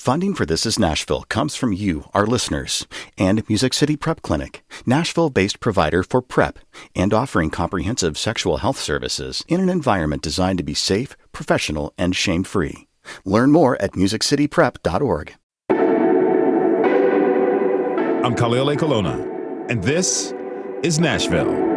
Funding for This Is Nashville comes from you, our listeners, and Music City Prep Clinic, Nashville-based provider for PrEP, and offering comprehensive sexual health services in an environment designed to be safe, professional, and shame-free. Learn more at musiccityprep.org. I'm Khalil Colonna, and this is Nashville.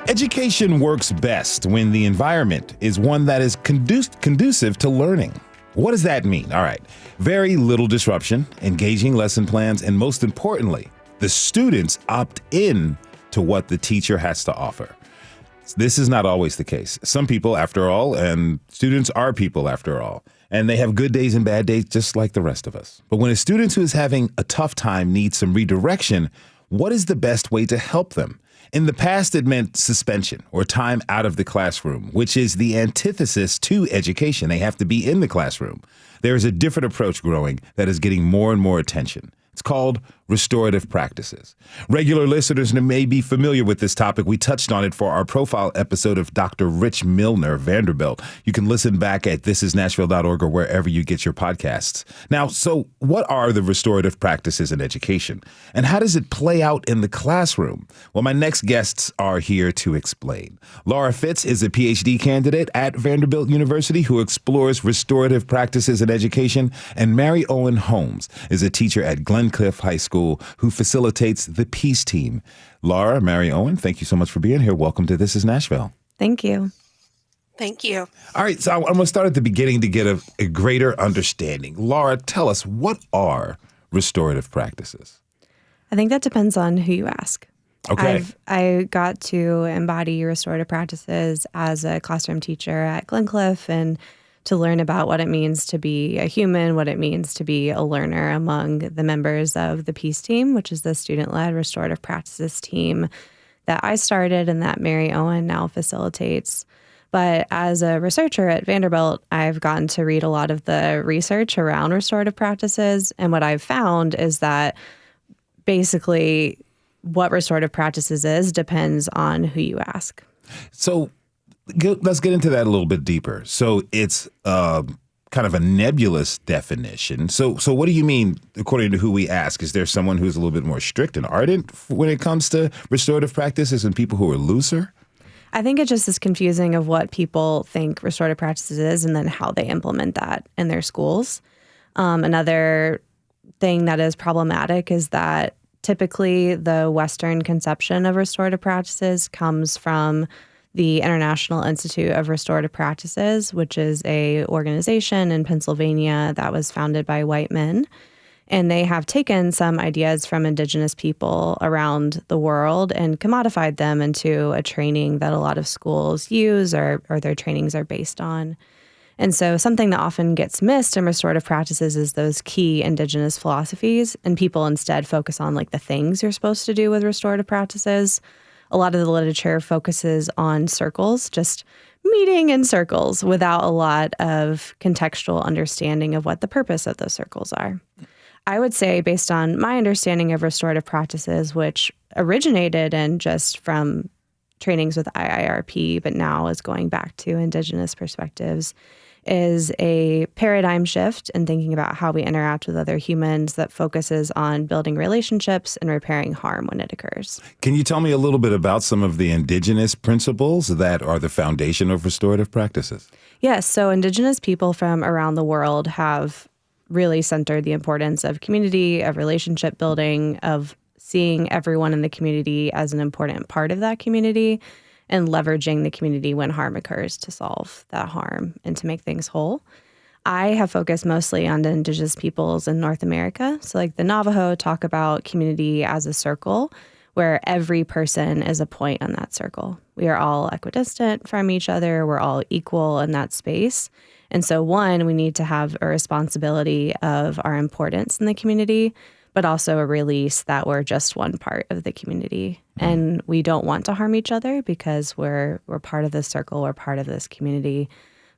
Education works best when the environment is one that is conducive to learning. What does that mean? All right. Very little disruption, engaging lesson plans, and most importantly, the students opt in to what the teacher has to offer. This is not always the case. Some people, after all, and students are people after all, and they have good days and bad days just like the rest of us. But when a student who is having a tough time needs some redirection, what is the best way to help them? In the past, it meant suspension or time out of the classroom, which is the antithesis to education. They have to be in the classroom. There is a different approach growing that is getting more and more attention. It's called restorative practices. Regular listeners may be familiar with this topic. We touched on it for our profile episode of Dr. Rich Milner, Vanderbilt. You can listen back at thisisnashville.org or wherever you get your podcasts. Now, so what are the restorative practices in education? And how does it play out in the classroom? Well, my next guests are here to explain. Laura Fittz is a Ph.D. candidate at Vanderbilt University who explores restorative practices in education. And Mary-Owen Holmes is a teacher at Glencliff High School who facilitates the Peace Team. Laura, Mary-Owen, thank you so much for being here. Welcome to This is Nashville. Thank you. Thank you. All right, so I'm going to start at the beginning to get a greater understanding. Laura, tell us, what are restorative practices? I think that depends on who you ask. Okay. I got to embody restorative practices as a classroom teacher at Glencliff and to learn about what it means to be a human, what it means to be a learner among the members of the Peace Team, which is the student-led restorative practices team that I started and that Mary-Owen now facilitates. But as a researcher at Vanderbilt, I've gotten to read a lot of the research around restorative practices. And what I've found is that basically what restorative practices is depends on who you ask. So let's get into that a little bit deeper. So it's kind of a nebulous definition. So what do you mean, according to who we ask? Is there someone who's a little bit more strict and ardent when it comes to restorative practices and people who are looser? I think it just is confusing of what people think restorative practices is and then how they implement that in their schools. Another thing that is problematic is that typically the Western conception of restorative practices comes from the International Institute of Restorative Practices, which is a organization in Pennsylvania that was founded by white men. And they have taken some ideas from indigenous people around the world and commodified them into a training that a lot of schools use or their trainings are based on. And so something that often gets missed in restorative practices is those key indigenous philosophies, and people instead focus on like the things you're supposed to do with restorative practices. A lot of the literature focuses on circles, just meeting in circles without a lot of contextual understanding of what the purpose of those circles are. I would say, based on my understanding of restorative practices, which originated in just from trainings with IIRP, but now is going back to indigenous perspectives, is a paradigm shift in thinking about how we interact with other humans that focuses on building relationships and repairing harm when it occurs. Can you tell me a little bit about some of the indigenous principles that are the foundation of restorative practices? Yes, so indigenous people from around the world have really centered the importance of community, of relationship building, of seeing everyone in the community as an important part of that community, and leveraging the community when harm occurs to solve that harm and to make things whole. I have focused mostly on the indigenous peoples in North America. So like the Navajo talk about community as a circle where every person is a point on that circle. We are all equidistant from each other. We're all equal in that space. And so one, we need to have a responsibility of our importance in the community, but also a release that we're just one part of the community. And we don't want to harm each other because we're part of this circle, we're part of this community.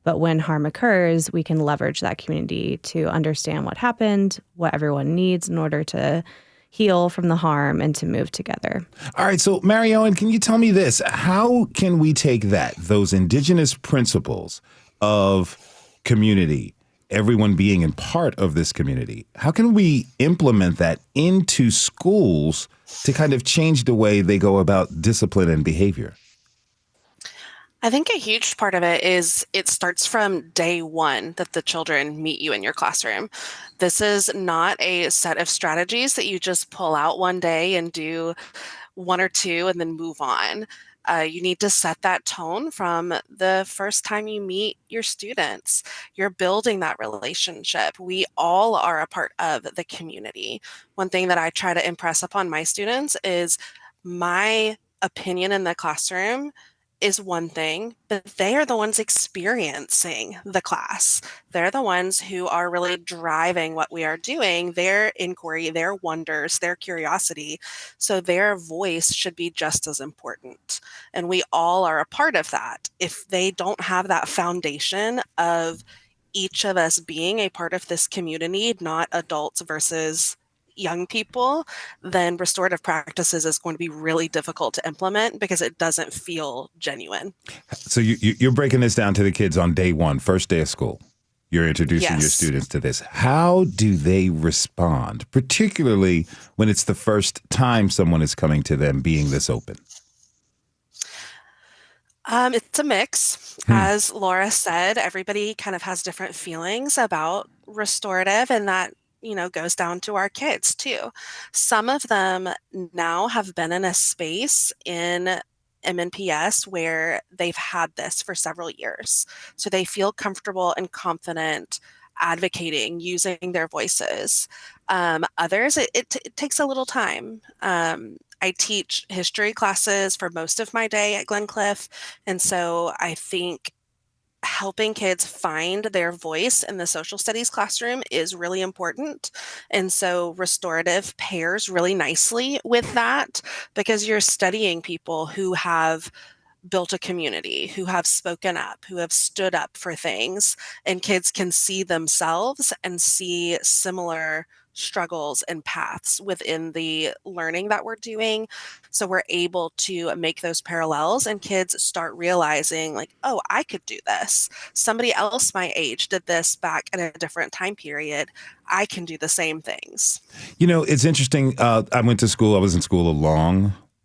But when harm occurs, we can leverage that community to understand what happened, what everyone needs in order to heal from the harm and to move together. All right, so Mary-Owen, can you tell me this? How can we take those indigenous principles of community, everyone being in part of this community. How can we implement that into schools to kind of change the way they go about discipline and behavior? I think a huge part of it is it starts from day one that the children meet you in your classroom. This is not a set of strategies that you just pull out one day and do one or two and then move on. You need to set that tone from the first time you meet your students. You're building that relationship. We all are a part of the community. One thing that I try to impress upon my students is my opinion in the classroom is one thing, but they are the ones experiencing the class. They're the ones who are really driving what we are doing, their inquiry, their wonders, their curiosity. So their voice should be just as important. And we all are a part of that. If they don't have that foundation of each of us being a part of this community, not adults versus young people, then restorative practices is going to be really difficult to implement because it doesn't feel genuine. So you're breaking this down to the kids on day one, first day of school. You're introducing your students to this. How do they respond, particularly when it's the first time someone is coming to them being this open? It's a mix. As Laura said, everybody kind of has different feelings about restorative, and that goes down to our kids too. Some of them now have been in a space in MNPS where they've had this for several years. So they feel comfortable and confident advocating, using their voices. Others, it takes a little time. I teach history classes for most of my day at Glencliff. And so I think helping kids find their voice in the social studies classroom is really important. And so restorative pairs really nicely with that because you're studying people who have built a community, who have spoken up, who have stood up for things, and kids can see themselves and see similar struggles and paths within the learning that we're doing. So we're able to make those parallels and kids start realizing like, oh, I could do this. Somebody else my age did this back in a different time period. I can do the same things. It's interesting. I was in school a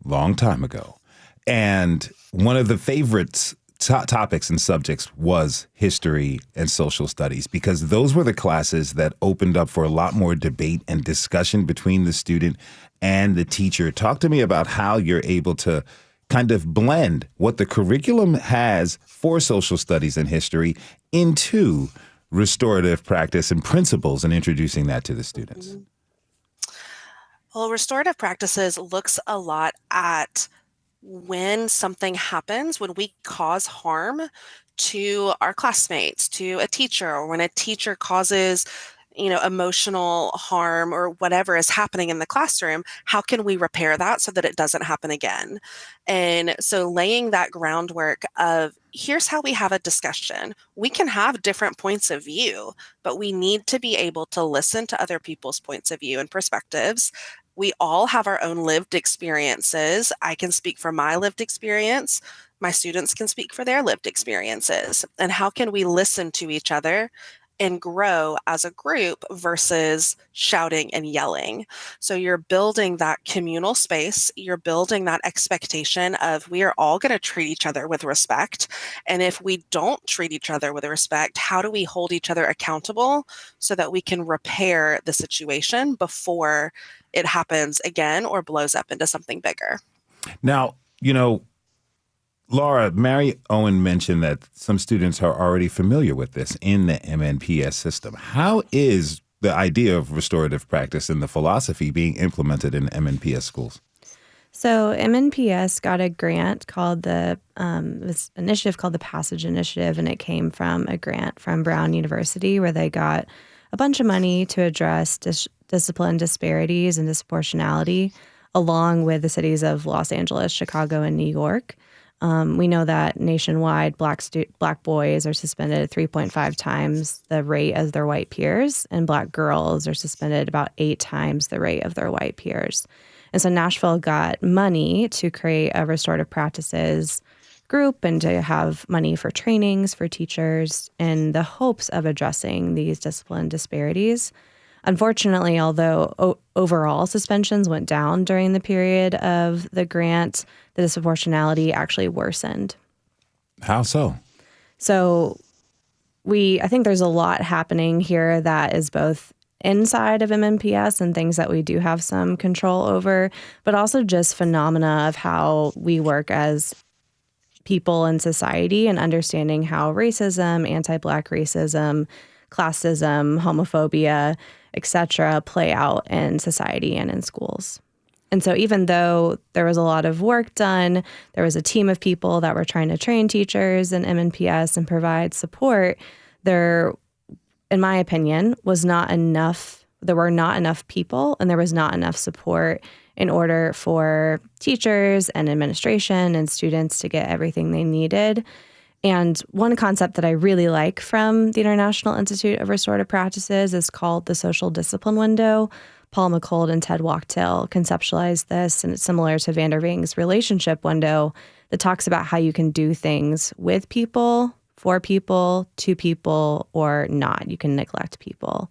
long time ago. And one of the favorites topics and subjects was history and social studies, because those were the classes that opened up for a lot more debate and discussion between the student and the teacher. Talk to me about how you're able to kind of blend what the curriculum has for social studies and history into restorative practice and principles and introducing that to the students. Well, restorative practices looks a lot at when something happens, when we cause harm to our classmates, to a teacher, or when a teacher causes, emotional harm or whatever is happening in the classroom, how can we repair that so that it doesn't happen again? And so laying that groundwork of here's how we have a discussion. We can have different points of view, but we need to be able to listen to other people's points of view and perspectives. We all have our own lived experiences. I can speak for my lived experience. My students can speak for their lived experiences. And how can we listen to each other and grow as a group versus shouting and yelling? So you're building that communal space. You're building that expectation of we are all going to treat each other with respect. And if we don't treat each other with respect, how do we hold each other accountable so that we can repair the situation before it happens again or blows up into something bigger? Now, Laura, Mary-Owen mentioned that some students are already familiar with this in the MNPS system. How is the idea of restorative practice and the philosophy being implemented in MNPS schools? So MNPS got a grant called this initiative called the Passage Initiative, and it came from a grant from Brown University where they got a bunch of money to address discipline disparities and disproportionality, along with the cities of Los Angeles, Chicago, and New York. We know that nationwide, black boys are suspended at 3.5 times the rate as their white peers, and black girls are suspended about 8 times the rate of their white peers. And so Nashville got money to create a restorative practices group and to have money for trainings for teachers in the hopes of addressing these discipline disparities. Unfortunately, although overall suspensions went down during the period of the grant, the disproportionality actually worsened. How so? So I think there's a lot happening here that is both inside of MNPS and things that we do have some control over, but also just phenomena of how we work as people in society and understanding how racism, anti-Black racism, classism, homophobia, etc., play out in society and in schools. And so even though there was a lot of work done, there was a team of people that were trying to train teachers in MNPS and provide support, there, in my opinion, was not enough. There were not enough people and there was not enough support in order for teachers and administration and students to get everything they needed. And one concept that I really like from the International Institute of Restorative Practices is called the social discipline window. Paul McCold and Ted Wachtel conceptualized this, and it's similar to Vanderving's relationship window that talks about how you can do things with people, for people, to people, or not. You can neglect people.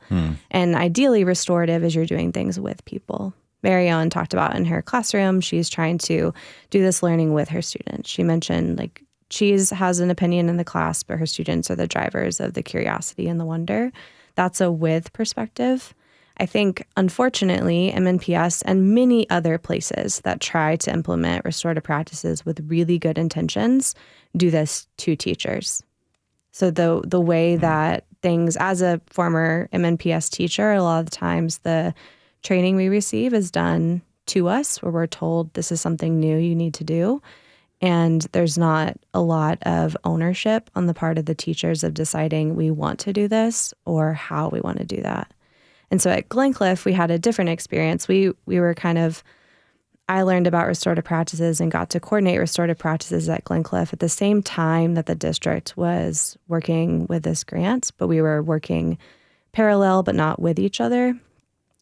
And ideally, restorative is you're doing things with people. Mary-Owen talked about in her classroom, she's trying to do this learning with her students. She mentioned like she has an opinion in the class, but her students are the drivers of the curiosity and the wonder. That's a with perspective. I think, unfortunately, MNPS and many other places that try to implement restorative practices with really good intentions do this to teachers. So the way that things, as a former MNPS teacher, a lot of the times the training we receive is done to us, where we're told this is something new you need to do. And there's not a lot of ownership on the part of the teachers of deciding we want to do this or how we want to do that. And so at Glencliff, we had a different experience. We were I learned about restorative practices and got to coordinate restorative practices at Glencliff at the same time that the district was working with this grant, but we were working parallel but not with each other.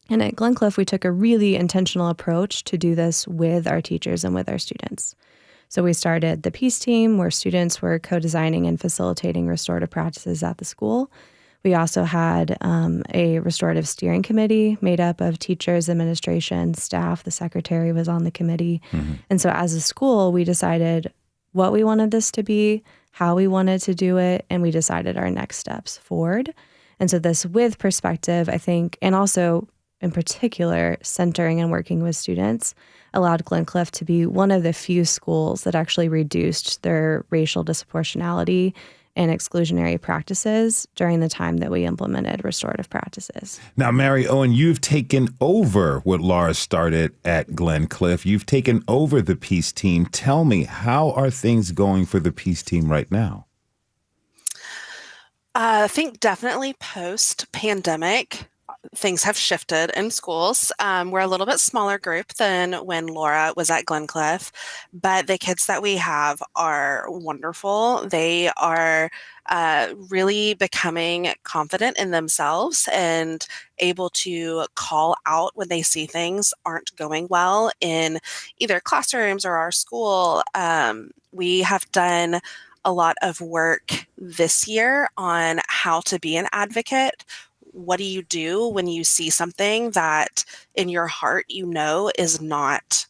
And at Glencliff, we took a really intentional approach to do this with our teachers and with our students. So we started the Peace Team, where students were co-designing and facilitating restorative practices at the school. We also had a restorative steering committee made up of teachers, administration, staff. The secretary was on the committee. And so as a school, we decided what we wanted this to be, how we wanted to do it, and we decided our next steps forward. And so this with perspective, I think, and also in particular, centering and working with students allowed Glencliff to be one of the few schools that actually reduced their racial disproportionality and exclusionary practices during the time that we implemented restorative practices. Now, Mary-Owen, you've taken over what Laura started at Glencliff. You've taken over the Peace Team. Tell me, how are things going for the Peace Team right now? I think definitely post-pandemic, things have shifted in schools. We're a little bit smaller group than when Laura was at Glencliff, but the kids that we have are wonderful. They are really becoming confident in themselves and able to call out when they see things aren't going well in either classrooms or our school. We have done a lot of work this year on how to be an advocate. What do you do when you see something that in your heart you know is not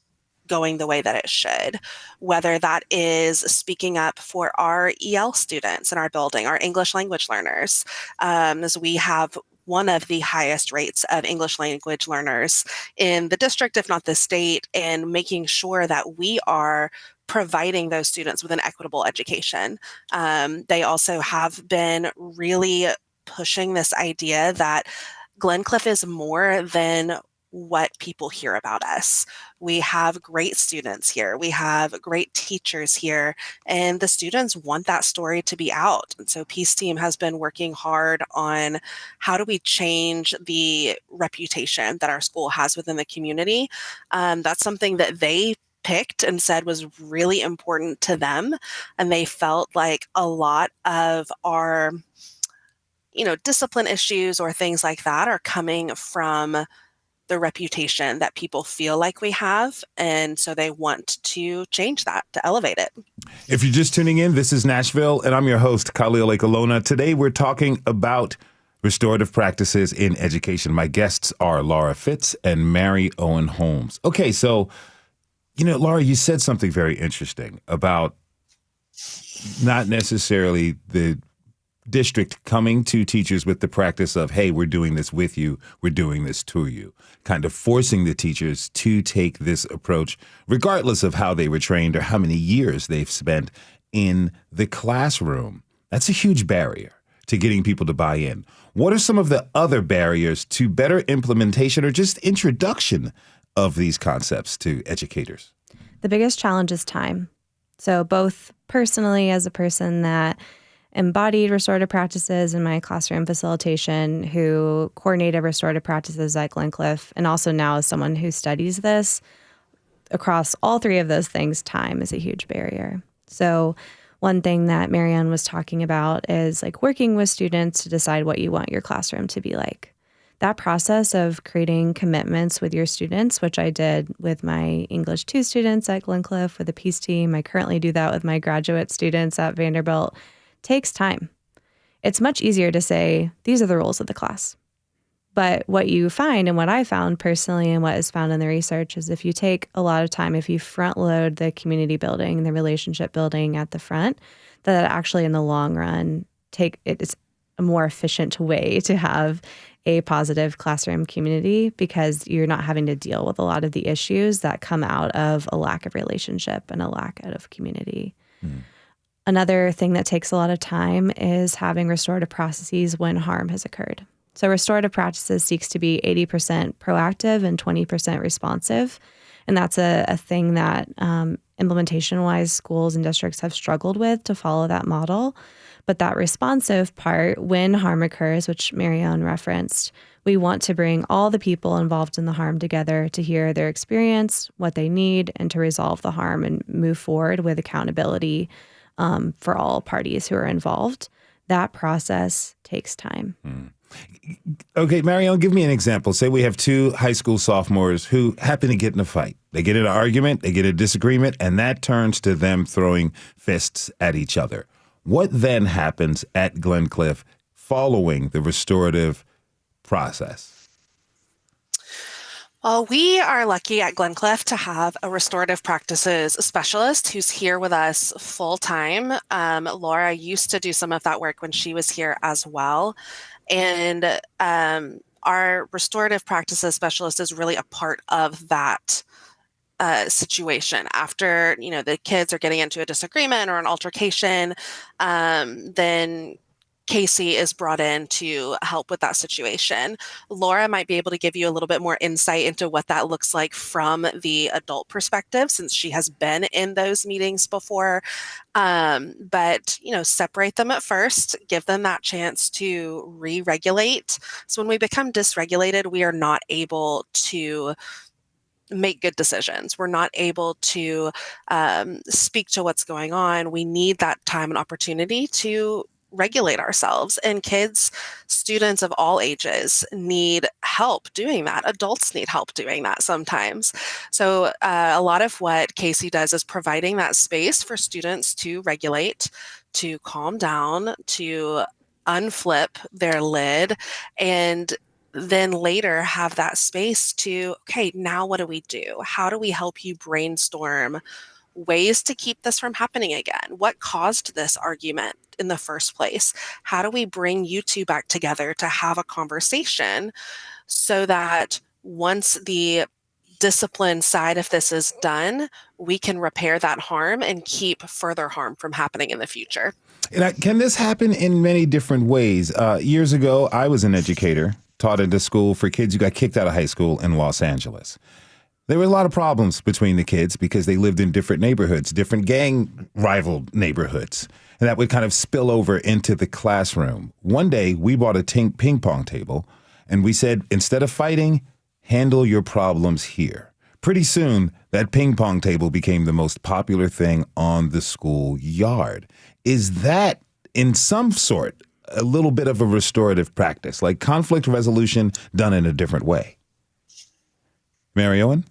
going the way that it should? Whether that is speaking up for our EL students in our building, our English language learners, as we have one of the highest rates of English language learners in the district, if not the state, and making sure that we are providing those students with an equitable education. They also have been really pushing this idea that Glencliff is more than what people hear about us. We have great students here. We have great teachers here, and the students want that story to be out. And so Peace Team has been working hard on how do we change the reputation that our school has within the community. That's something that they picked and said was really important to them. And they felt like a lot of our discipline issues or things like that are coming from the reputation that people feel like we have. And so they want to change that, to elevate it. If you're just tuning in, this is Nashville, and I'm your host, Khalil Ekalona. Today, we're talking about restorative practices in education. My guests are Laura Fittz and Mary-Owen Holmes. Okay, so, Laura, you said something very interesting about not necessarily the district coming to teachers with the practice of, hey, we're doing this with you, we're doing this to you, kind of forcing the teachers to take this approach, regardless of how they were trained or how many years they've spent in the classroom. That's a huge barrier to getting people to buy in. What are some of the other barriers to better implementation or just introduction of these concepts to educators? The biggest challenge is time. So both personally as a person that embodied restorative practices in my classroom facilitation, who coordinated restorative practices at Glencliff, and also now as someone who studies this, across all three of those things, time is a huge barrier. So one thing that Mary-Owen was talking about is like working with students to decide what you want your classroom to be like. That process of creating commitments with your students, which I did with my English 2 students at Glencliff with a peace team. I currently do that with my graduate students at Vanderbilt. Takes time. It's much easier to say, these are the rules of the class. But what you find, and what I found personally, and what is found in the research, is if you take a lot of time, if you front load the community building, the relationship building at the front, that actually in the long run, it's a more efficient way to have a positive classroom community, because you're not having to deal with a lot of the issues that come out of a lack of relationship and a lack of community. Another thing that takes a lot of time is having restorative processes when harm has occurred. So restorative practices seeks to be 80% proactive and 20% responsive. And that's a thing that implementation-wise schools and districts have struggled with, to follow that model. But that responsive part, when harm occurs, which Mary-Owen referenced, we want to bring all the people involved in the harm together to hear their experience, what they need, and to resolve the harm and move forward with accountability for all parties who are involved. That process takes time. Okay, Mary-Owen, give me an example. Say we have 2 high school sophomores who happen to get in a fight. They get in an argument, they get a disagreement, and that turns to them throwing fists at each other. What then happens at Glencliff following the restorative process? Well, we are lucky at Glencliff to have a restorative practices specialist who's here with us full time. Laura used to do some of that work when she was here as well. And our restorative practices specialist is really a part of that situation. After, the kids are getting into a disagreement or an altercation, then Casey is brought in to help with that situation. Laura might be able to give you a little bit more insight into what that looks like from the adult perspective, since she has been in those meetings before. But, separate them at first, give them that chance to re-regulate. So when we become dysregulated, we are not able to make good decisions. We're not able to speak to what's going on. We need that time and opportunity to regulate ourselves. And kids, students of all ages need help doing that. Adults need help doing that sometimes. So a lot of what Casey does is providing that space for students to regulate, to calm down, to unflip their lid, and then later have that space to, okay, now what do we do? How do we help you brainstorm ways to keep this from happening again? What caused this argument in the first place? How do we bring you two back together to have a conversation so that once the discipline side of this is done, we can repair that harm and keep further harm from happening in the future? And can this happen in many different ways? Years ago, I was an educator, taught at a school for kids who got kicked out of high school in Los Angeles. There were a lot of problems between the kids because they lived in different neighborhoods, different gang rivaled neighborhoods. And that would kind of spill over into the classroom. One day we bought a ping pong table and we said, instead of fighting, handle your problems here. Pretty soon that ping pong table became the most popular thing on the school yard. Is that in some sort a little bit of a restorative practice, like conflict resolution done in a different way? Mary-Owen?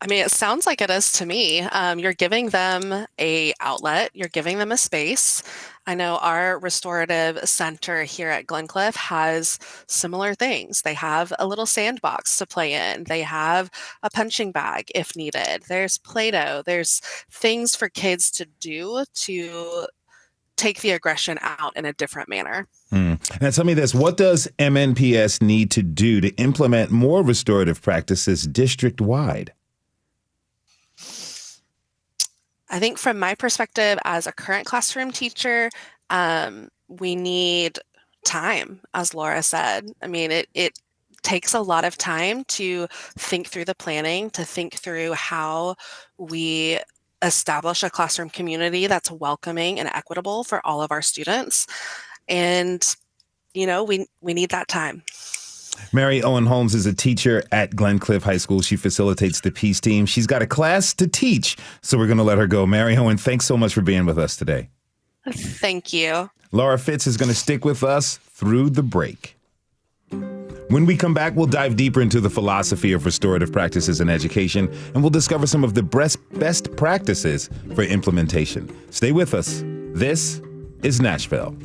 I mean, it sounds like it is to me. You're giving them a outlet. You're giving them a space. I know our restorative center here at Glencliff has similar things. They have a little sandbox to play in. They have a punching bag if needed. There's Play-Doh. There's things for kids to do to take the aggression out in a different manner. Now tell me this, what does MNPS need to do to implement more restorative practices district-wide? I think from my perspective as a current classroom teacher, we need time, as Laura said. I mean, it takes a lot of time to think through the planning, to think through how we establish a classroom community that's welcoming and equitable for all of our students. And, you know, we need that time. Mary-Owen Holmes is a teacher at Glencliff High School. She facilitates the Peace team. She's got a class to teach, so we're going to let her go. Mary-Owen, thanks so much for being with us today. Thank you. Laura Fittz is going to stick with us through the break. When we come back, we'll dive deeper into the philosophy of restorative practices in education, and we'll discover some of the best practices for implementation. Stay with us. This is Nashville.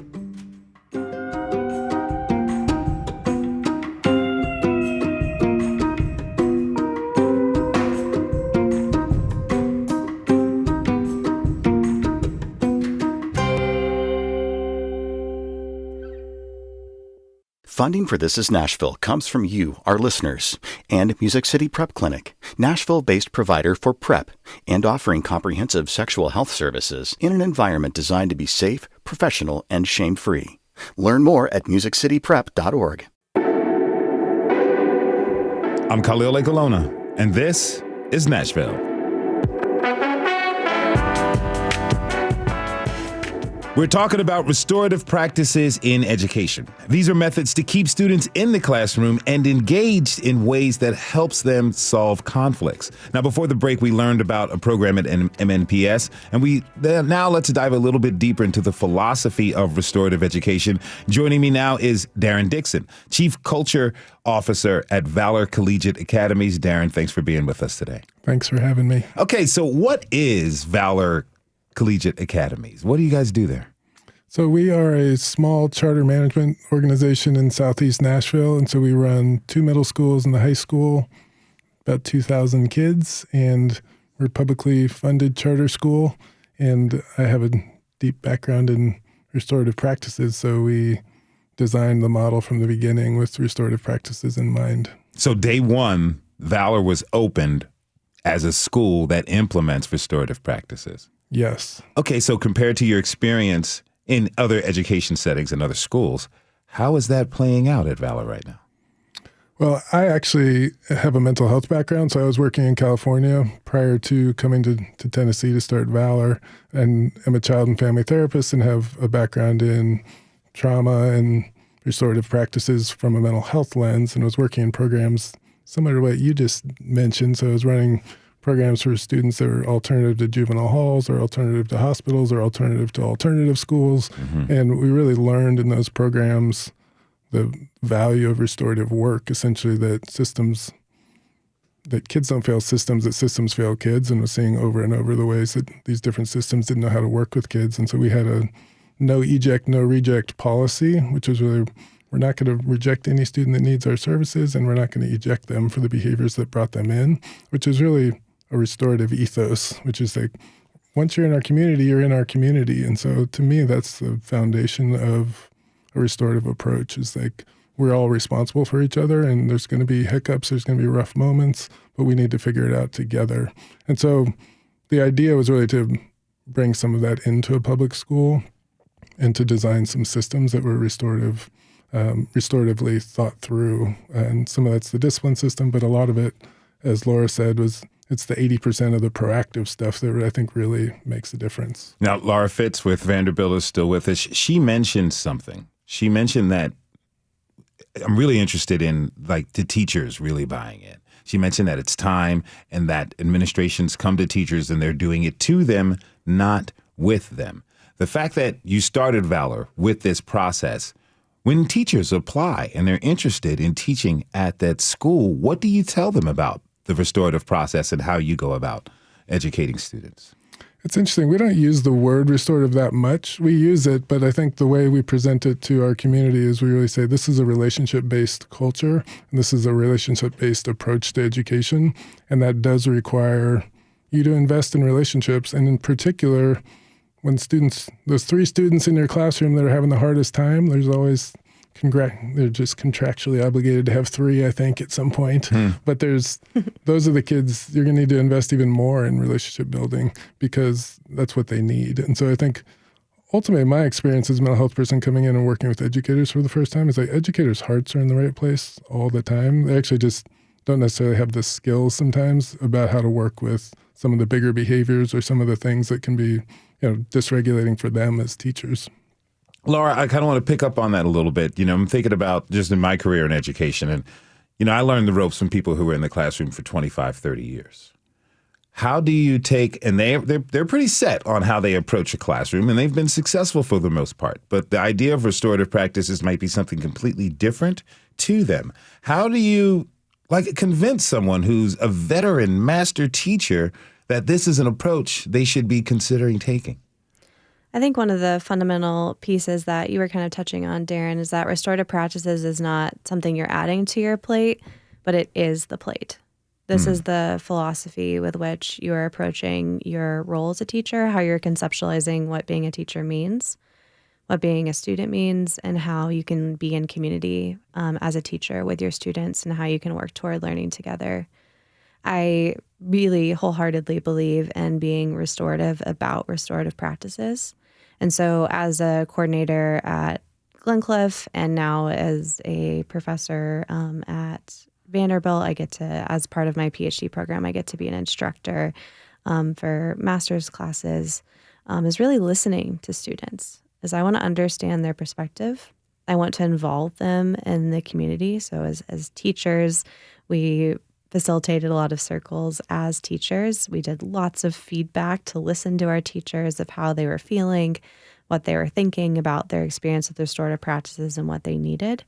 Funding for This is Nashville comes from you, our listeners, and Music City Prep Clinic, Nashville-based provider for prep and offering comprehensive sexual health services in an environment designed to be safe, professional, and shame-free. Learn more at musiccityprep.org. I'm Khalil Ecolona, and this is Nashville. We're talking about restorative practices in education. These are methods to keep students in the classroom and engaged in ways that helps them solve conflicts. Now, before the break, we learned about a program at MNPS, and now let's dive a little bit deeper into the philosophy of restorative education. Joining me now is Daren Dickson, Chief Culture Officer at Valor Collegiate Academies. Daren, thanks for being with us today. Thanks for having me. Okay, so what is Valor Collegiate Academies? What do you guys do there? So we are a small charter management organization in Southeast Nashville, and so we run 2 middle schools and the high school, about 2,000 kids, and we're a publicly funded charter school, and I have a deep background in restorative practices, so we designed the model from the beginning with restorative practices in mind. So day one, Valor was opened as a school that implements restorative practices. Yes. Okay, so compared to your experience in other education settings and other schools, how is that playing out at Valor right now? Well, I actually have a mental health background, so I was working in California prior to coming to Tennessee to start Valor, and I'm a child and family therapist and have a background in trauma and restorative practices from a mental health lens, and I was working in programs similar to what you just mentioned. So I was running programs for students that are alternative to juvenile halls or alternative to hospitals or alternative to alternative schools. Mm-hmm. And we really learned in those programs the value of restorative work, essentially that kids don't fail systems, that systems fail kids, and we're seeing over and over the ways that these different systems didn't know how to work with kids. And so we had a no eject, no reject policy, which was really, we're not going to reject any student that needs our services, and we're not going to eject them for the behaviors that brought them in, which is really a restorative ethos, which is like, once you're in our community, you're in our community. And so to me, that's the foundation of a restorative approach, is like, we're all responsible for each other, and there's going to be hiccups, there's going to be rough moments, but we need to figure it out together. And so the idea was really to bring some of that into a public school and to design some systems that were restoratively thought through. And some of that's the discipline system, but a lot of it, as Laura said, it's the 80% of the proactive stuff that I think really makes a difference. Now, Laura Fittz with Vanderbilt is still with us. She mentioned something. She mentioned that I'm really interested in, like, the teachers really buying it. She mentioned that it's time and that administrations come to teachers and they're doing it to them, not with them. The fact that you started Valor with this process, When teachers apply and they're interested in teaching at that school, what do you tell them about the restorative process and how you go about educating students? It's interesting. We don't use the word restorative that much. We use it, but I think the way we present it to our community is we really say this is a relationship-based culture, and this is a relationship-based approach to education, and that does require you to invest in relationships, and in particular, when those 3 students in your classroom that are having the hardest time, there's always they're just contractually obligated to have 3, I think, at some point. But those are the kids you're going to need to invest even more in relationship building because that's what they need. And so I think ultimately my experience as a mental health person coming in and working with educators for the first time is like educators' hearts are in the right place all the time. They actually just don't necessarily have the skills sometimes about how to work with some of the bigger behaviors or some of the things that can be dysregulating for them as teachers. Laura, I kind of want to pick up on that a little bit. I'm thinking about just in my career in education, and, I learned the ropes from people who were in the classroom for 25, 30 years. How do you take, and they're pretty set on how they approach a classroom, and they've been successful for the most part, but the idea of restorative practices might be something completely different to them. How do you, convince someone who's a veteran master teacher that this is an approach they should be considering taking? I think one of the fundamental pieces that you were kind of touching on, Daren, is that restorative practices is not something you're adding to your plate, but it is the plate. This is the philosophy with which you are approaching your role as a teacher, how you're conceptualizing what being a teacher means, what being a student means, and how you can be in community as a teacher with your students and how you can work toward learning together. I really wholeheartedly believe in being restorative about restorative practices. And so as a coordinator at Glencliff and now as a professor at Vanderbilt, I get to, as part of my Ph.D. program, I get to be an instructor for master's classes, is really listening to students, as I want to understand their perspective. I want to involve them in the community. So as teachers, we facilitated a lot of circles as teachers. We did lots of feedback to listen to our teachers of how they were feeling, what they were thinking about their experience with restorative practices and what they needed.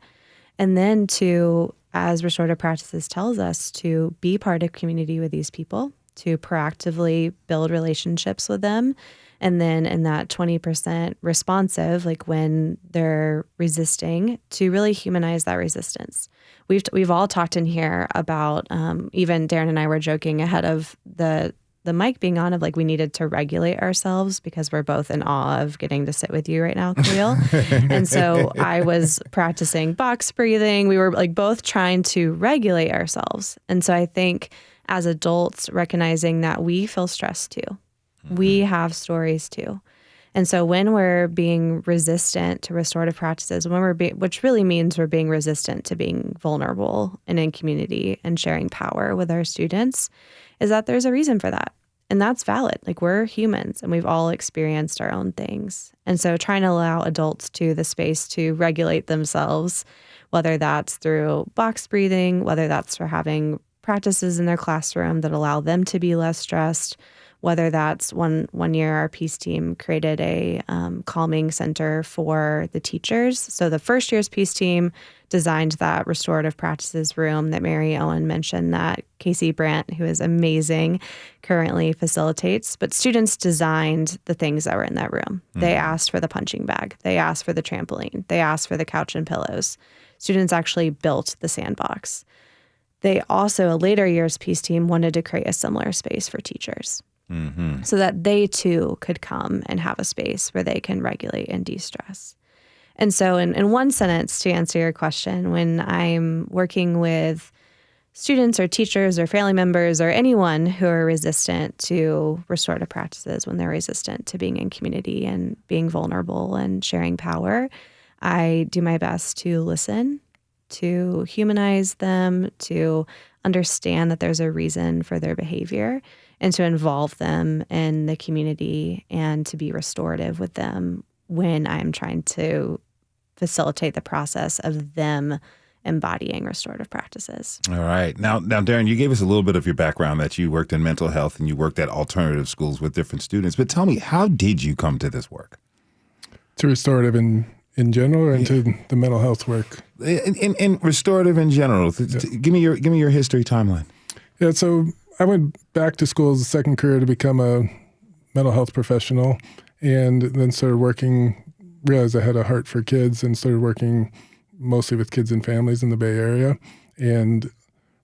And then to, as restorative practices tells us, to be part of community with these people, to proactively build relationships with them. And then in that 20% responsive, when they're resisting, to really humanize that resistance. We've all talked in here about, even Daren and I were joking ahead of the mic being on, of we needed to regulate ourselves because we're both in awe of getting to sit with you right now, Khalil. And so I was practicing box breathing. We were both trying to regulate ourselves. And so I think as adults, recognizing that we feel stressed too. We have stories too. And so when we're being resistant to restorative practices, which really means we're being resistant to being vulnerable and in community and sharing power with our students, is that there's a reason for that. And that's valid. We're humans and we've all experienced our own things. And so trying to allow adults to the space to regulate themselves, whether that's through box breathing, whether that's for having practices in their classroom that allow them to be less stressed, whether that's one year our Peace team created a calming center for the teachers. So the first year's Peace team designed that restorative practices room that Mary-Owen mentioned that Casey Brandt, who is amazing, currently facilitates. But students designed the things that were in that room. They asked for the punching bag. They asked for the trampoline. They asked for the couch and pillows. Students actually built the sandbox. They also, a later year's Peace team, wanted to create a similar space for teachers. So that they too could come and have a space where they can regulate and de-stress. And so in one sentence, to answer your question, when I'm working with students or teachers or family members or anyone who are resistant to restorative practices, when they're resistant to being in community and being vulnerable and sharing power, I do my best to listen, to humanize them, to understand that there's a reason for their behavior, and to involve them in the community and to be restorative with them when I'm trying to facilitate the process of them embodying restorative practices. All right. Now, Daren, you gave us a little bit of your background that you worked in mental health and you worked at alternative schools with different students. But tell me, how did you come to this work? To restorative in in general or into the mental health work? In restorative in general. Give me your history timeline. Yeah, so I went back to school as a second career to become a mental health professional, and then started working, realized I had a heart for kids, and started working mostly with kids and families in the Bay Area, and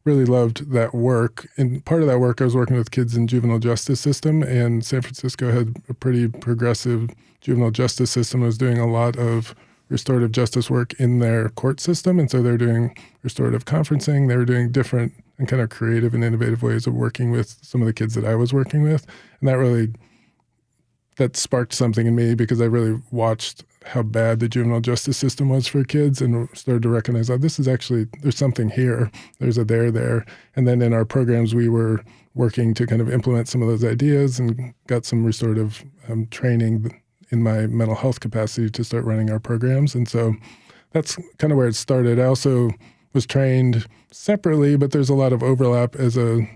really loved that work. And part of that work, I was working with kids in juvenile justice system, and San Francisco had a pretty progressive juvenile justice system. I was doing a lot of restorative justice work in their court system, and so they're doing restorative conferencing. They were doing different and kind of creative and innovative ways of working with some of the kids that I was working with, and that sparked something in me because I really watched how bad the juvenile justice system was for kids and started to recognize, oh, this is actually, there's something here. There's a there. And then in our programs, we were working to kind of implement some of those ideas and got some restorative training in my mental health capacity to start running our programs. And so that's kind of where it started. I also was trained separately, but there's a lot of overlap as a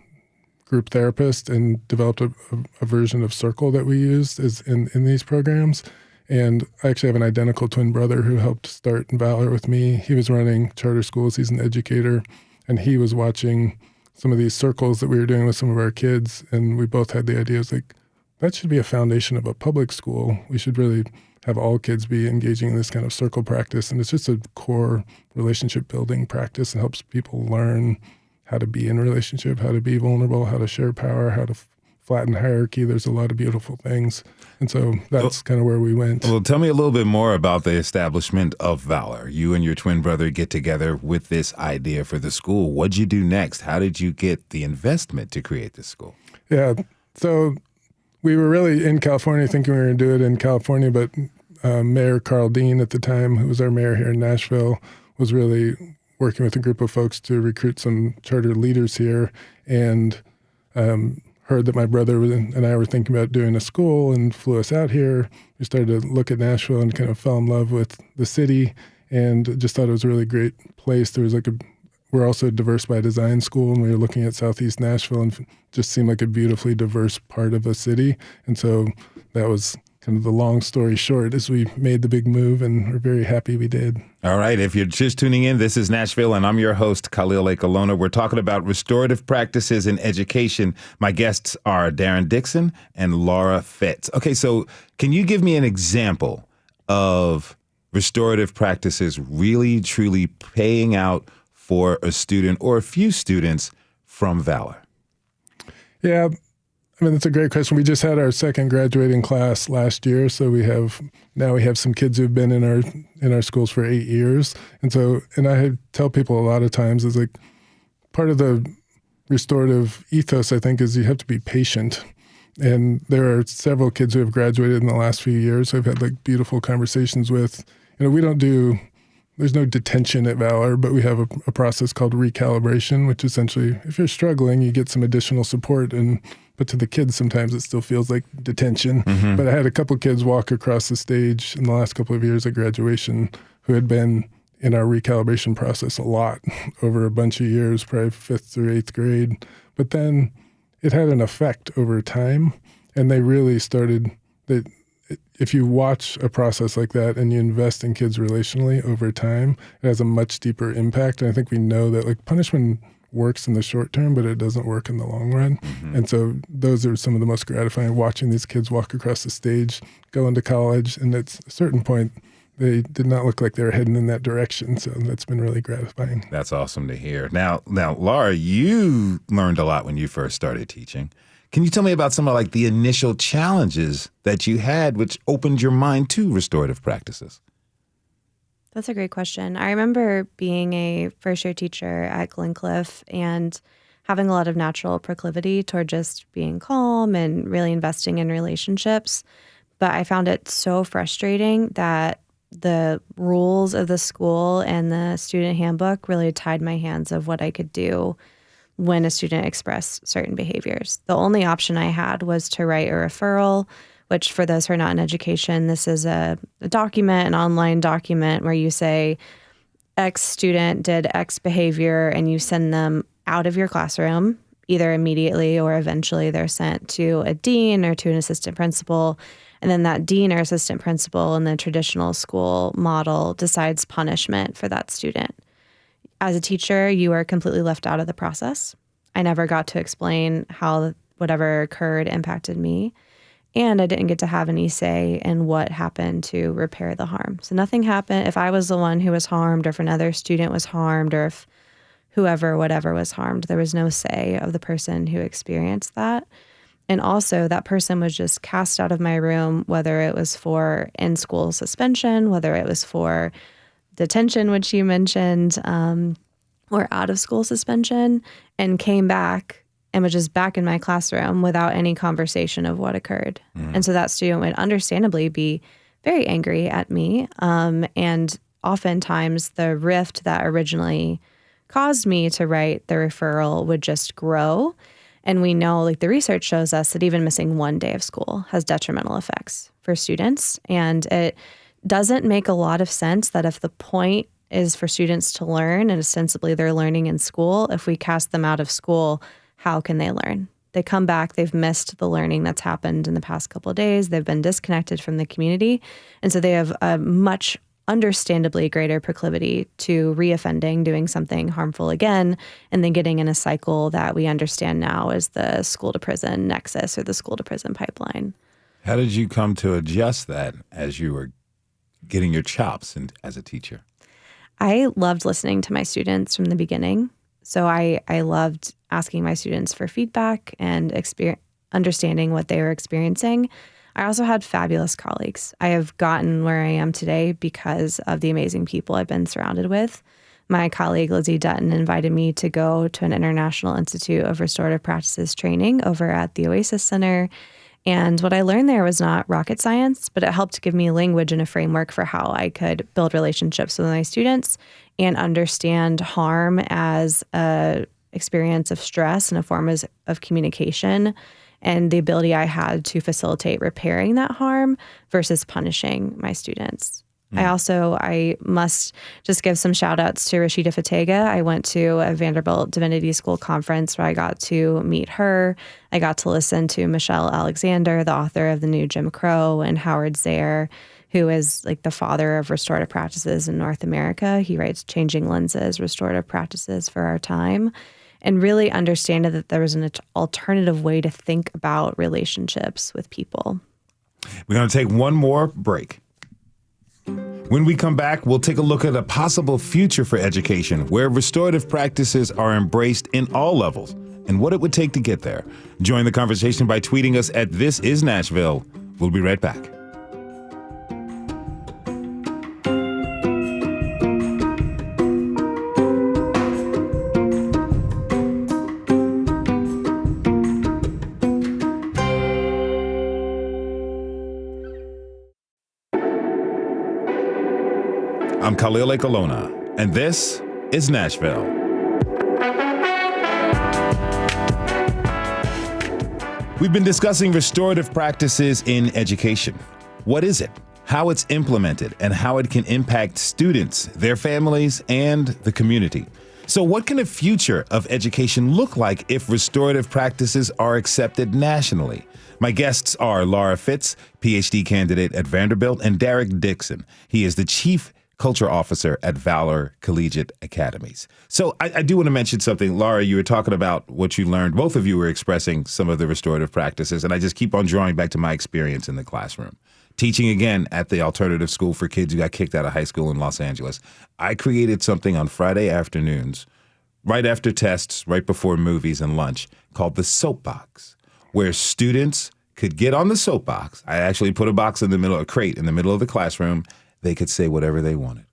group therapist, and developed a version of Circle that we used in these programs. And I actually have an identical twin brother who helped start Valor with me. He was running charter schools. He's an educator, and he was watching some of these circles that we were doing with some of our kids. And we both had the ideas like, that should be a foundation of a public school. We should really have all kids be engaging in this kind of circle practice. And it's just a core relationship building practice and helps people learn how to be in a relationship, how to be vulnerable, how to share power, how to flatten hierarchy. There's a lot of beautiful things. And so that's kind of where we went. Well, tell me a little bit more about the establishment of Valor. You and your twin brother get together with this idea for the school. What'd you do next? How did you get the investment to create this school? Yeah, so we were really in California thinking we were going to do it in California, but Mayor Carl Dean at the time, who was our mayor here in Nashville, was really working with a group of folks to recruit some charter leaders here, and heard that my brother and I were thinking about doing a school and flew us out here. We started to look at Nashville and kind of fell in love with the city and just thought it was a really great place. There was we're also a diverse by design school, and we were looking at Southeast Nashville and just seemed like a beautifully diverse part of a city. And so that was kind of the long story short as we made the big move, and we're very happy we did. All right. If you're just tuning in, this is Nashville, and I'm your host, Khalil Akolona. We're talking about restorative practices in education. My guests are Daren Dickson and Laura Fittz. Okay, so can you give me an example of restorative practices really, truly paying out for a student or a few students from Valor? Yeah. I mean, that's a great question. We just had our second graduating class last year, so we have some kids who've been in our schools for 8 years, and I tell people a lot of times is like part of the restorative ethos, I think, is you have to be patient. And there are several kids who have graduated in the last few years. I've had like beautiful conversations with. There's no detention at Valor, but we have a process called recalibration, which essentially, if you're struggling, you get some additional support. But to the kids, sometimes it still feels like detention. Mm-hmm. But I had a couple of kids walk across the stage in the last couple of years at graduation who had been in our recalibration process a lot over a bunch of years, probably 5th through 8th grade. But then it had an effect over time, and they really started that. If you watch a process like that and you invest in kids relationally over time, it has a much deeper impact. And I think we know that like punishment works in the short term, but it doesn't work in the long run. Mm-hmm. And so those are some of the most gratifying, watching these kids walk across the stage, go into college. And at a certain point, they did not look like they were heading in that direction. So that's been really gratifying. That's awesome to hear. Now, Laura, you learned a lot when you first started teaching. Can you tell me about some of like the initial challenges that you had, which opened your mind to restorative practices? That's a great question. I remember being a first-year teacher at Glencliff and having a lot of natural proclivity toward just being calm and really investing in relationships. But I found it so frustrating that the rules of the school and the student handbook really tied my hands of what I could do when a student expressed certain behaviors. The only option I had was to write a referral, which for those who are not in education, this is a document, an online document where you say X student did X behavior and you send them out of your classroom, either immediately or eventually they're sent to a dean or to an assistant principal. And then that dean or assistant principal in the traditional school model decides punishment for that student. As a teacher, you are completely left out of the process. I never got to explain how whatever occurred impacted me. And I didn't get to have any say in what happened to repair the harm. So nothing happened. If I was the one who was harmed, or if another student was harmed, or if whoever, whatever was harmed, there was no say of the person who experienced that. And also that person was just cast out of my room, whether it was for in-school suspension, whether it was for detention, which you mentioned, or out-of-school suspension, and came back and was just back in my classroom without any conversation of what occurred. And so that student would understandably be very angry at me. And oftentimes the rift that originally caused me to write the referral would just grow. And we know, like, the research shows us that even missing one day of school has detrimental effects for students. And it doesn't make a lot of sense that if the point is for students to learn, and ostensibly they're learning in school, if we cast them out of school, how can they learn? They come back, they've missed the learning that's happened in the past couple of days. They've been disconnected from the community. And so they have a much understandably greater proclivity to reoffending, doing something harmful again, and then getting in a cycle that we understand now as the school to prison nexus, or the school to prison pipeline. How did you come to adjust that as you were getting your chops as a teacher? I loved listening to my students from the beginning. So I loved asking my students for feedback and understanding what they were experiencing. I also had fabulous colleagues. I have gotten where I am today because of the amazing people I've been surrounded with. My colleague, Lizzie Dutton, invited me to go to an International Institute of Restorative Practices training over at the Oasis Center. And what I learned there was not rocket science, but it helped give me language and a framework for how I could build relationships with my students and understand harm as a experience of stress and a form of communication, and the ability I had to facilitate repairing that harm versus punishing my students. I must just give some shout outs to Rashida Fatega. I went to a Vanderbilt Divinity School conference where I got to meet her. I got to listen to Michelle Alexander, the author of The New Jim Crow, and Howard Zehr, who is like the father of restorative practices in North America. He writes Changing Lenses, Restorative Practices for Our Time, and really understanding that there was an alternative way to think about relationships with people. We're going to take one more break. When we come back, we'll take a look at a possible future for education where restorative practices are embraced in all levels and what it would take to get there. Join the conversation by tweeting us at This Is Nashville. We'll be right back. I'm Khalil Ekalona, and this is Nashville. We've been discussing restorative practices in education. What is it, how it's implemented, and how it can impact students, their families, and the community. So what can a future of education look like if restorative practices are accepted nationally? My guests are Laura Fittz, Ph.D. candidate at Vanderbilt, and Dickson. He is the Chief Culture Officer at Valor, Collegiate, Academies. So I do want to mention something. Laura, you were talking about what you learned. Both of you were expressing some of the restorative practices, and I just keep on drawing back to my experience in the classroom. Teaching again at the alternative school for kids who got kicked out of high school in Los Angeles. I created something on Friday afternoons, right after tests, right before movies and lunch, called the Soapbox, where students could get on the soapbox. I actually put a crate in the middle of the classroom. They could say whatever they wanted.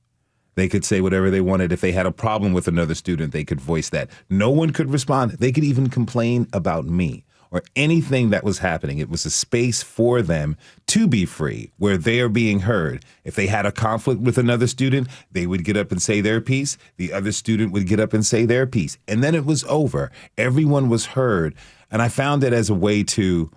They could say whatever they wanted. If they had a problem with another student, they could voice that. No one could respond. They could even complain about me or anything that was happening. It was a space for them to be free, where they are being heard. If they had a conflict with another student, they would get up and say their piece. The other student would get up and say their piece. And then it was over. Everyone was heard. And I found it as a way to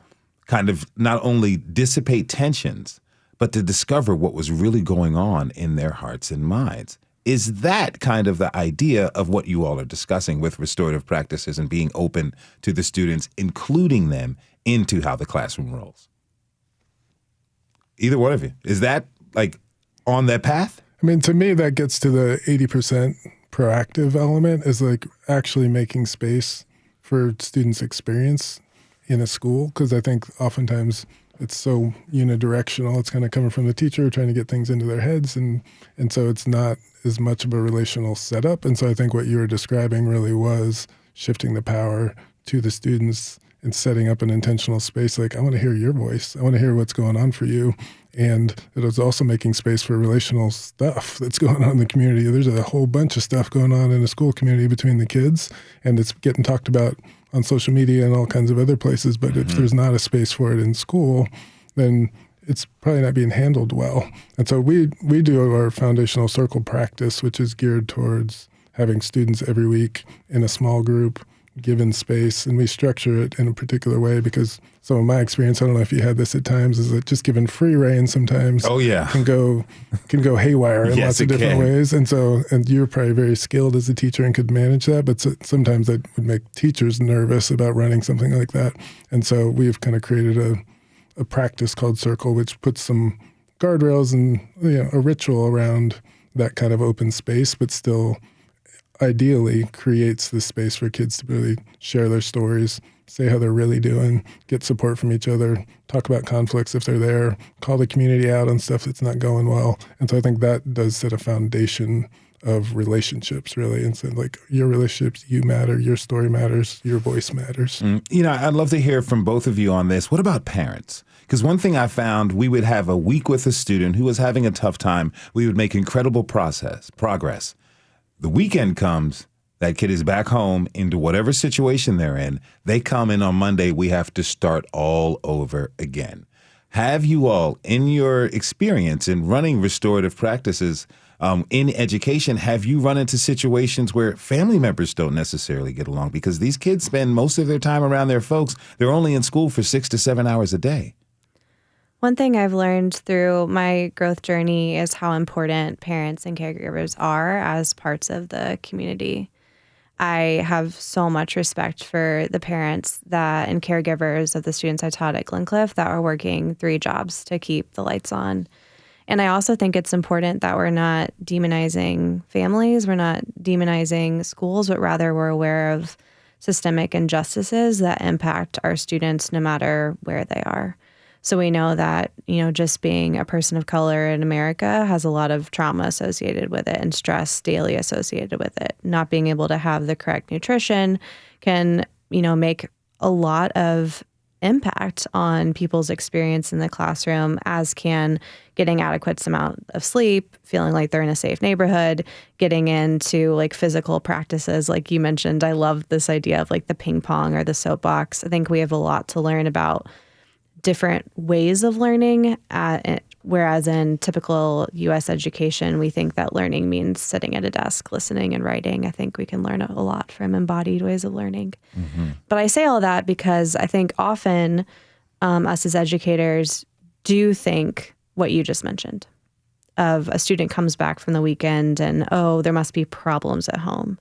kind of not only dissipate tensions, but to discover what was really going on in their hearts and minds. Is that kind of the idea of what you all are discussing with restorative practices and being open to the students, including them into how the classroom rolls? Either one of you. Is that like on that path? I mean, to me, that gets to the 80% proactive element is like actually making space for students' experience in a school. Because I think oftentimes it's so unidirectional. It's kind of coming from the teacher trying to get things into their heads. And so it's not as much of a relational setup. And so I think what you were describing really was shifting the power to the students and setting up an intentional space. Like, I want to hear your voice. I want to hear what's going on for you. And it was also making space for relational stuff that's going on in the community. There's a whole bunch of stuff going on in the school community between the kids, and it's getting talked about on social media and all kinds of other places. But if there's not a space for it in school, then it's probably not being handled well. And so we do our foundational circle practice, which is geared towards having students every week in a small group, given space, and we structure it in a particular way because some of my experience, I don't know if you had this at times, is that just given free reign sometimes can go haywire in lots of different ways. And so, and you're probably very skilled as a teacher and could manage that, but sometimes that would make teachers nervous about running something like that. And so we've kind of created a practice called Circle, which puts some guardrails and a ritual around that kind of open space, but still ideally creates the space for kids to really share their stories, say how they're really doing, get support from each other, talk about conflicts if they're there, call the community out on stuff that's not going well. And so I think that does set a foundation of relationships, really. And so like your relationships, you matter, your story matters, your voice matters. I'd love to hear from both of you on this. What about parents? Because one thing I found, we would have a week with a student who was having a tough time. We would make incredible progress. The weekend comes, that kid is back home into whatever situation they're in. They come in on Monday, we have to start all over again. Have you all, in your experience in running restorative practices in education, have you run into situations where family members don't necessarily get along? Because these kids spend most of their time around their folks. They're only in school for 6 to 7 hours a day. One thing I've learned through my growth journey is how important parents and caregivers are as parts of the community. I have so much respect for the parents and caregivers of the students I taught at Glencliff that are working 3 jobs to keep the lights on. And I also think it's important that we're not demonizing families, we're not demonizing schools, but rather we're aware of systemic injustices that impact our students no matter where they are. So we know that, just being a person of color in America has a lot of trauma associated with it and stress daily associated with it. Not being able to have the correct nutrition can, make a lot of impact on people's experience in the classroom, as can getting adequate amount of sleep, feeling like they're in a safe neighborhood, getting into like physical practices. Like you mentioned, I love this idea of like the ping pong or the soapbox. I think we have a lot to learn about different ways of learning, whereas in typical U.S. education, we think that learning means sitting at a desk, listening and writing. I think we can learn a lot from embodied ways of learning. But I say all that because I think often us as educators do think what you just mentioned, of a student comes back from the weekend and, there must be problems at home.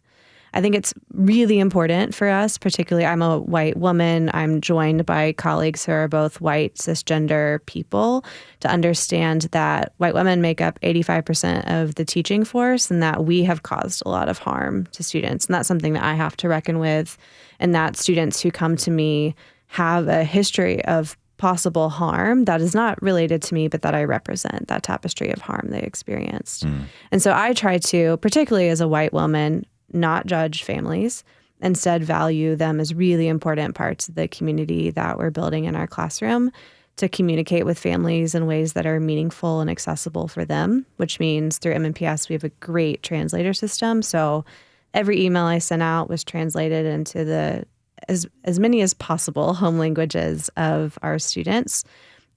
I think it's really important for us, particularly I'm a white woman, I'm joined by colleagues who are both white, cisgender people, to understand that white women make up 85% of the teaching force and that we have caused a lot of harm to students. And that's something that I have to reckon with, and that students who come to me have a history of possible harm that is not related to me, but that I represent, that tapestry of harm they experienced. And so I try to, particularly as a white woman, not judge families, instead value them as really important parts of the community that we're building in our classroom, to communicate with families in ways that are meaningful and accessible for them, which means through MNPS, we have a great translator system. So every email I sent out was translated into as many as possible home languages of our students.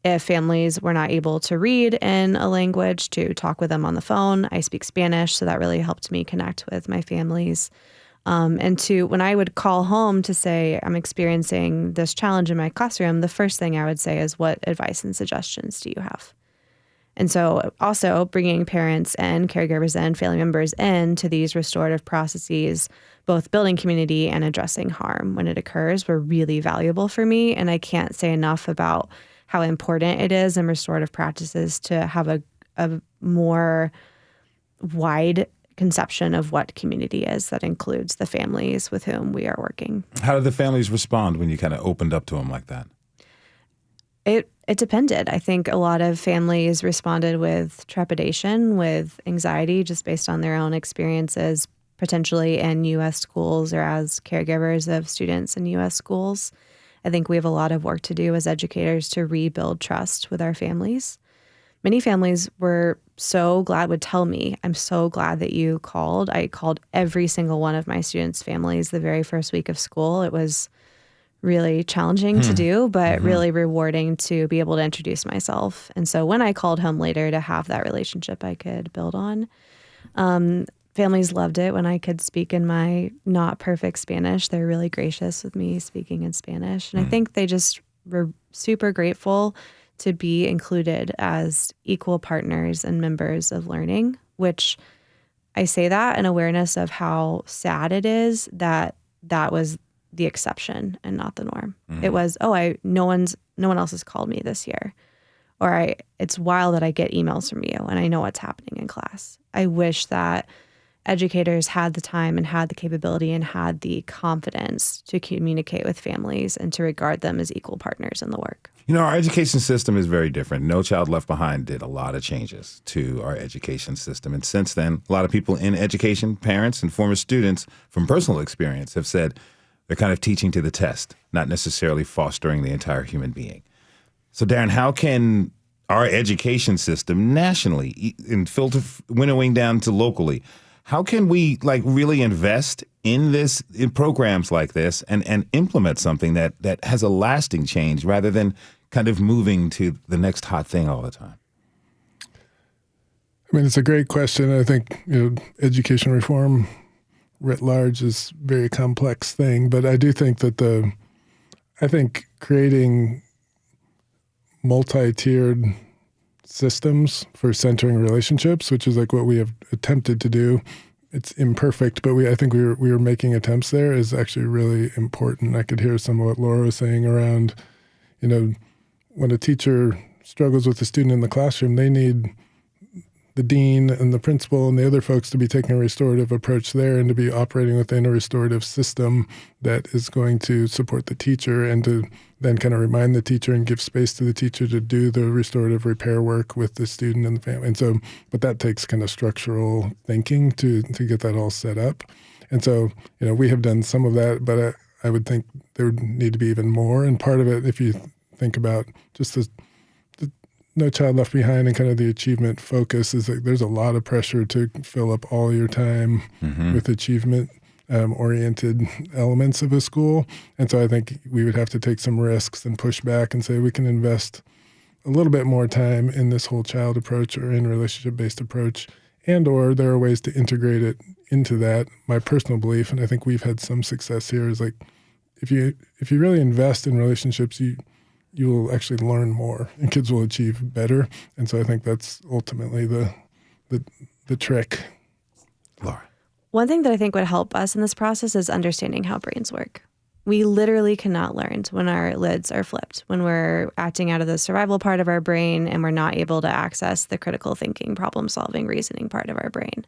If families were not able to read in a language, to talk with them on the phone. I speak Spanish, so that really helped me connect with my families. And when I would call home to say, I'm experiencing this challenge in my classroom, the first thing I would say is, what advice and suggestions do you have? And so also bringing parents and caregivers and family members into these restorative processes, both building community and addressing harm when it occurs, were really valuable for me. And I can't say enough about how important it is in restorative practices to have a more wide conception of what community is that includes the families with whom we are working. How did the families respond when you kind of opened up to them like that? It depended. I think a lot of families responded with trepidation, with anxiety, just based on their own experiences, potentially in U.S. schools or as caregivers of students in U.S. schools. I think we have a lot of work to do as educators to rebuild trust with our families. Many families were so glad, would tell me, I'm so glad that you called. I called every single one of my students' families the very first week of school. It was really challenging to do, but really rewarding to be able to introduce myself. And so when I called home later to have that relationship I could build on, families loved it when I could speak in my not perfect Spanish. They're really gracious with me speaking in Spanish. And I think they just were super grateful to be included as equal partners and members of learning, which I say that in awareness of how sad it is that that was the exception and not the norm. It was, no one else has called me this year. Or it's wild that I get emails from you and I know what's happening in class. I wish that educators had the time and had the capability and had the confidence to communicate with families and to regard them as equal partners in the work. You know, our education system is very different. No Child Left Behind did a lot of changes to our education system. And since then, a lot of people in education, parents and former students from personal experience have said they're kind of teaching to the test, not necessarily fostering the entire human being. So, Daren, how can our education system nationally and winnowing down to locally, how can we really invest in this, in programs like this and implement something that has a lasting change rather than kind of moving to the next hot thing all the time? I mean, it's a great question. I think, education reform writ large is a very complex thing, but I do think that creating multi-tiered systems for centering relationships, which is what we have attempted to do. It's imperfect, but I think we were making attempts there, is actually really important. I could hear some of what Laura was saying around, when a teacher struggles with a student in the classroom, they need the dean and the principal and the other folks to be taking a restorative approach there and to be operating within a restorative system that is going to support the teacher and to then kind of remind the teacher and give space to the teacher to do the restorative repair work with the student and the family. And so, but that takes kind of structural thinking to get that all set up. And so, we have done some of that, but I would think there would need to be even more. And part of it, if you think about just the No Child Left Behind and kind of the achievement focus, is that there's a lot of pressure to fill up all your time with achievement oriented elements of a school. And so I think we would have to take some risks and push back and say we can invest a little bit more time in this whole child approach or in relationship-based approach, and or there are ways to integrate it into that. My personal belief, and I think we've had some success here, is if you really invest in relationships, you will actually learn more and kids will achieve better. And so I think that's ultimately the trick. Laura. One thing that I think would help us in this process is understanding how brains work. We literally cannot learn when our lids are flipped, when we're acting out of the survival part of our brain and we're not able to access the critical thinking, problem solving, reasoning part of our brain.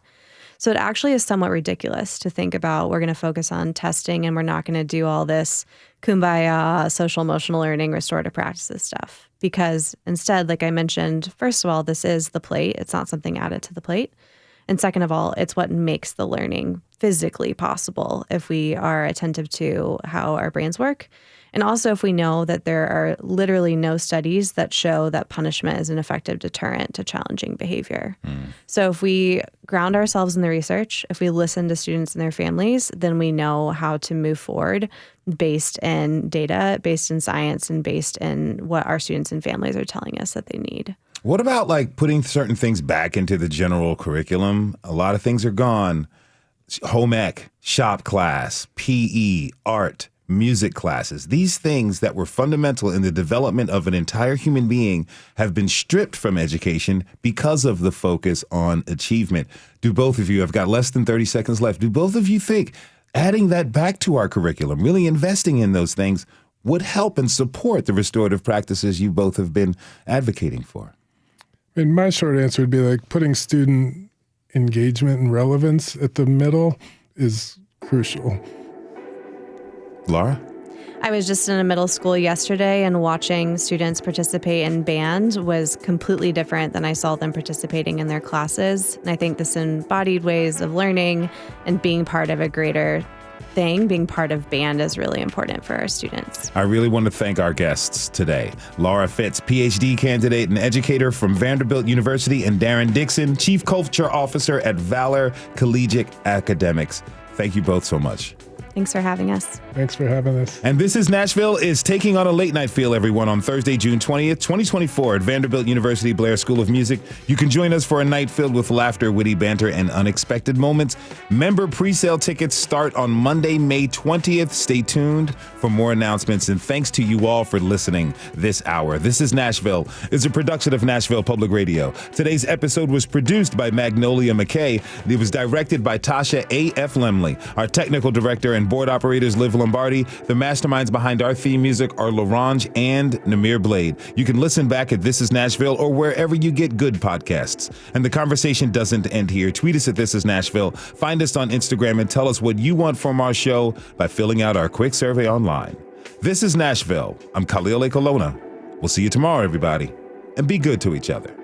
So it actually is somewhat ridiculous to think about we're going to focus on testing and we're not going to do all this kumbaya, social emotional learning, restorative practices stuff. Because instead, like I mentioned, first of all, this is the plate. It's not something added to the plate. And second of all, it's what makes the learning physically possible if we are attentive to how our brains work. And also if we know that there are literally no studies that show that punishment is an effective deterrent to challenging behavior. So if we ground ourselves in the research, if we listen to students and their families, then we know how to move forward based in data, based in science, and based in what our students and families are telling us that they need. What about putting certain things back into the general curriculum? A lot of things are gone. Home ec, shop class, PE, art, music classes. These things that were fundamental in the development of an entire human being have been stripped from education because of the focus on achievement. Do both of you, I've got less than 30 seconds left, do both of you think adding that back to our curriculum, really investing in those things, would help and support the restorative practices you both have been advocating for? And my short answer would be like putting student engagement and relevance at the middle is crucial. Laura? I was just in a middle school yesterday, and watching students participate in band was completely different than I saw them participating in their classes. And I think this embodied ways of learning and being part of a greater thing, being part of band, is really important for our students. I really want to thank our guests today. Laura Fittz, Ph.D. candidate and educator from Vanderbilt University, and Daren Dickson, Chief Culture Officer at Valor Collegiate Academics. Thank you both so much. Thanks for having us. Thanks for having us. And This is Nashville is taking on a late night feel, everyone, on Thursday, June 20th, 2024 at Vanderbilt University Blair School of Music. You can join us for a night filled with laughter, witty banter, and unexpected moments. Member pre-sale tickets start on Monday, May 20th. Stay tuned for more announcements, and thanks to you all for listening this hour. This is Nashville is a production of Nashville Public Radio. Today's episode was produced by Magnolia McKay. It was directed by Tasha A.F. Lemley. Our technical director and board operators, Liv Lombardi. The masterminds behind our theme music are Larange and Namir Blade. You can listen back at This Is Nashville or wherever you get good podcasts. And the conversation doesn't end here. Tweet us at This Is Nashville. Find us on Instagram and tell us what you want from our show by filling out our quick survey online. This is Nashville. I'm Khalil A. Colonna. We'll see you tomorrow, everybody. And be good to each other.